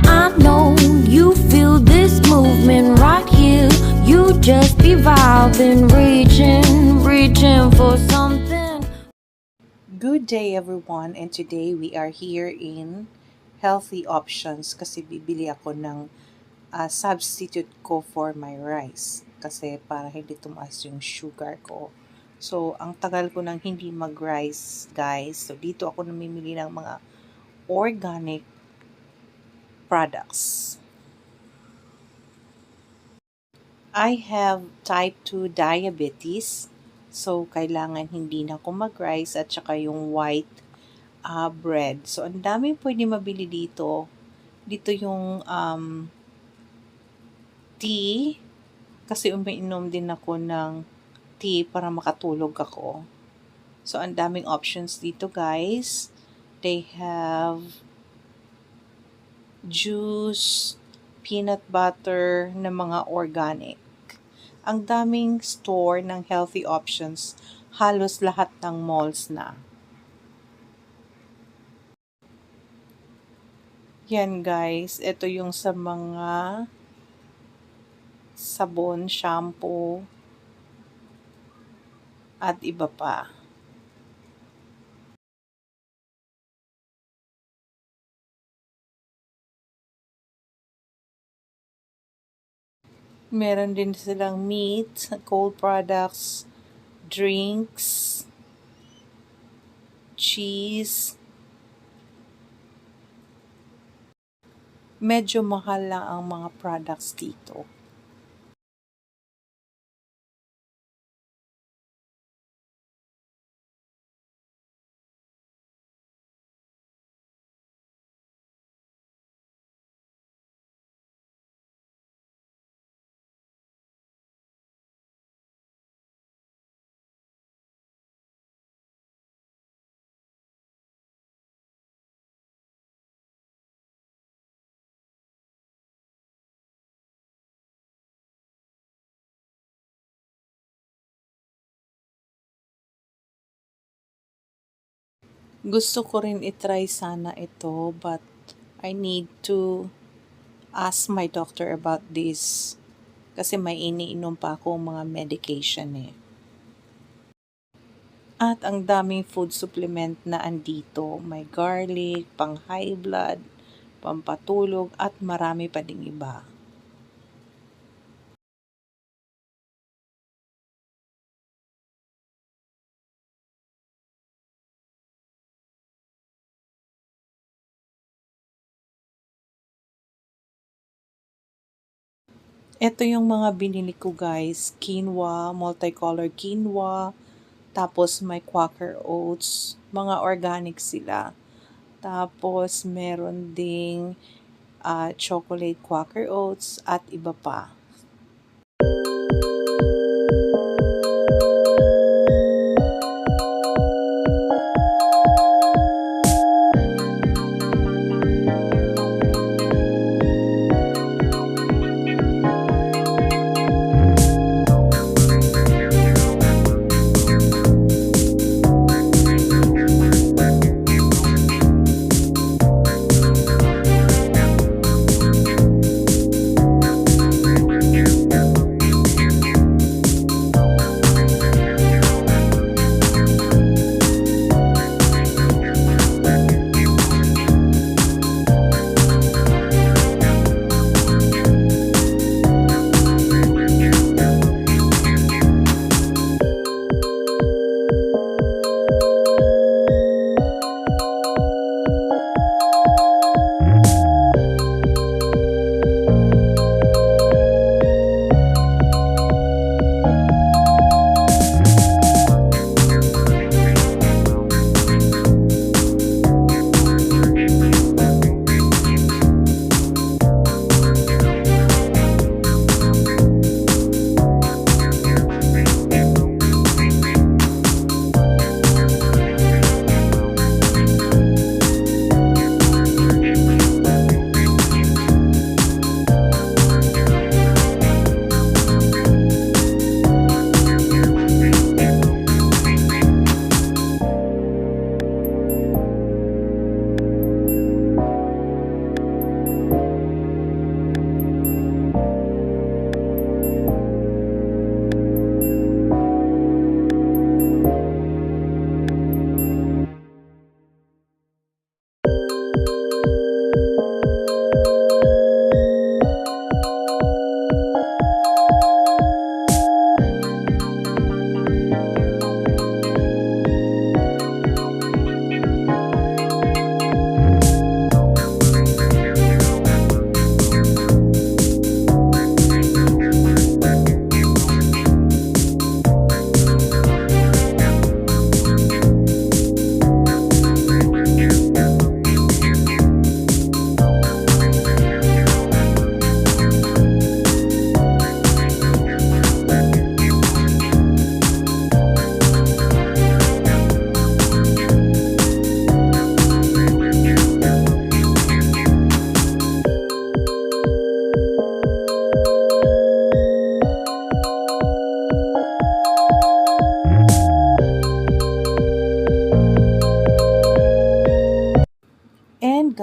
I know you feel this movement right here. You just be vibing, reaching for something. Good day everyone, and today we are here in Healthy Options kasi bibili ako ng substitute ko for my rice kasi para hindi tumaas yung sugar ko. So, ang tagal ko nang hindi mag-rice guys. So, dito ako namimili ng mga organic products. I have type 2 diabetes. So, kailangan hindi na ako mag-rice at saka yung white bread. So, ang daming pwede mabili dito. Dito yung tea. Kasi umiinom din ako ng tea para makatulog ako. So, ang daming options dito guys. They have juice, peanut butter na mga organic. Ang daming store ng healthy options. Halos lahat ng malls na. Yan guys, ito yung sa mga sabon, shampoo, at iba pa. Meron din silang meat, cold products, drinks, cheese. Medyo mahal lang ang mga products dito. Gusto ko rin itry sana ito, but I need to ask my doctor about this. Kasi may iniinom pa ako mga medication eh. At ang daming food supplement na andito. May garlic, pang high blood, pampatulog, at marami pa ding iba. Ito yung mga binili ko guys. Quinoa, multicolored quinoa, tapos may Quaker Oats. Mga organic sila. Tapos meron ding chocolate Quaker Oats at iba pa.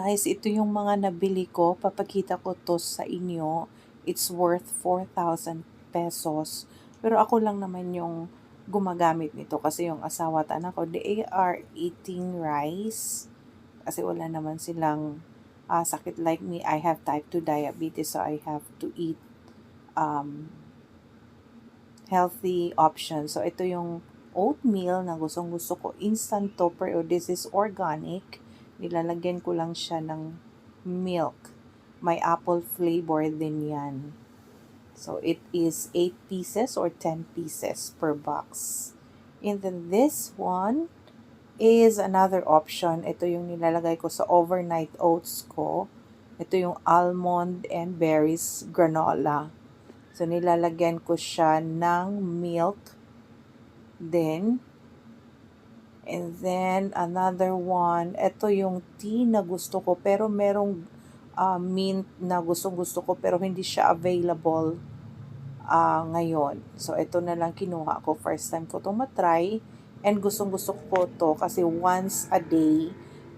guys, ito yung mga nabili ko. Papakita ko to sa inyo. It's worth 4,000 pesos. Pero ako lang naman yung gumagamit nito kasi yung asawa at anak ko, they are eating rice. Kasi wala naman silang sakit like me. I have type 2 diabetes, so I have to eat healthy options. So ito yung oatmeal na gustong gusto ko. Instant to, pero this is organic. Nilalagyan ko lang siya ng milk. May apple flavor din yan. So it is 8 pieces or 10 pieces per box. And then this one is another option. Ito yung nilalagay ko sa overnight oats ko. Ito yung almond and berries granola. So nilalagyan ko siya ng milk. And then another one, ito yung tea na gusto ko pero merong mint na gusto ko pero hindi siya available ngayon. So ito na lang kinuha ko. First time ko to matry and gusto ko to kasi once a day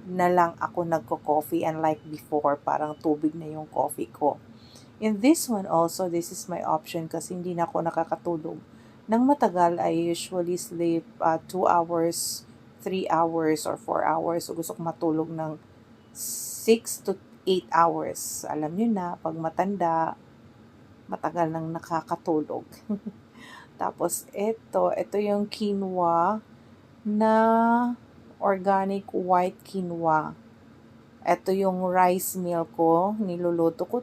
na lang ako nagko-coffee, unlike before parang tubig na yung coffee ko. In this one also, this is my option kasi hindi na ako nakakatulog nang matagal. I usually sleep 2 hours, 3 hours, or 4 hours. So, gusto ko matulog ng 6 to 8 hours. Alam nyo na, pag matanda, matagal nang nakakatulog. Tapos, ito yung quinoa na organic white quinoa. Ito yung rice meal ko. Niluluto ko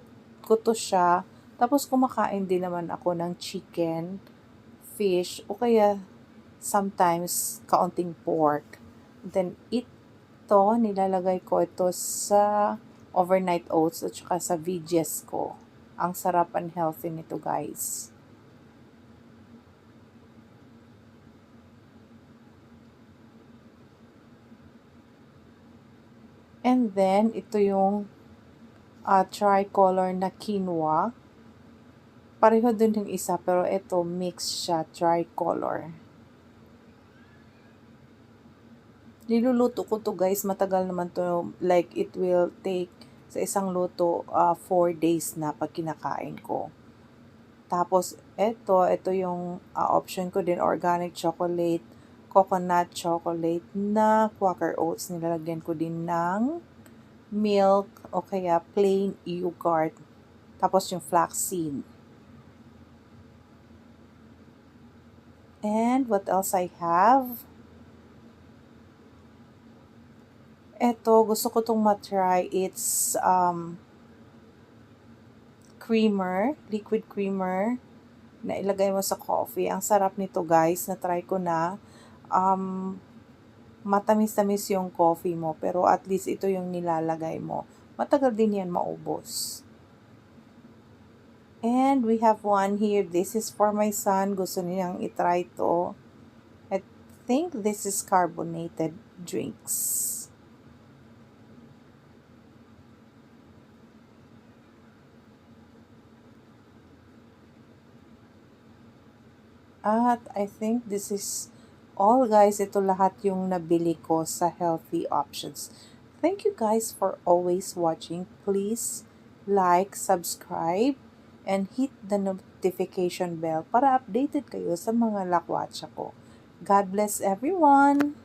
to siya. Tapos, kumakain din naman ako ng chicken, fish, o kaya sometimes kaunting pork. Then ito, nilalagay ko ito sa overnight oats at saka sa veggies ko. Ang sarap and healthy nito, guys. And then ito yung tricolor na quinoa. Pareho din yung isa, pero ito mix siya, tricolor. Niluluto ko to, guys. Matagal naman to. Like, it will take sa isang luto 4 days na pag kinakain ko. Tapos, ito yung option ko din, organic chocolate, coconut chocolate na Quaker Oats. Nilalagyan ko din ng milk o kaya plain yogurt. Tapos yung flaxseed. And what else I have? Ito, gusto ko itong matry. It's creamer, liquid creamer na ilagay mo sa coffee. Ang sarap nito, guys. Na-try ko na. Matamis-tamis yung coffee mo, pero at least ito yung nilalagay mo. Matagal din yan maubos. And we have one here. This is for my son. Gusto niyang itry to. I think this is carbonated drinks. At I think this is all, guys. Ito lahat yung nabili ko sa healthy options. Thank you, guys, for always watching. Please like, subscribe, and hit the notification bell para updated kayo sa mga lakwatsa ko. God bless everyone!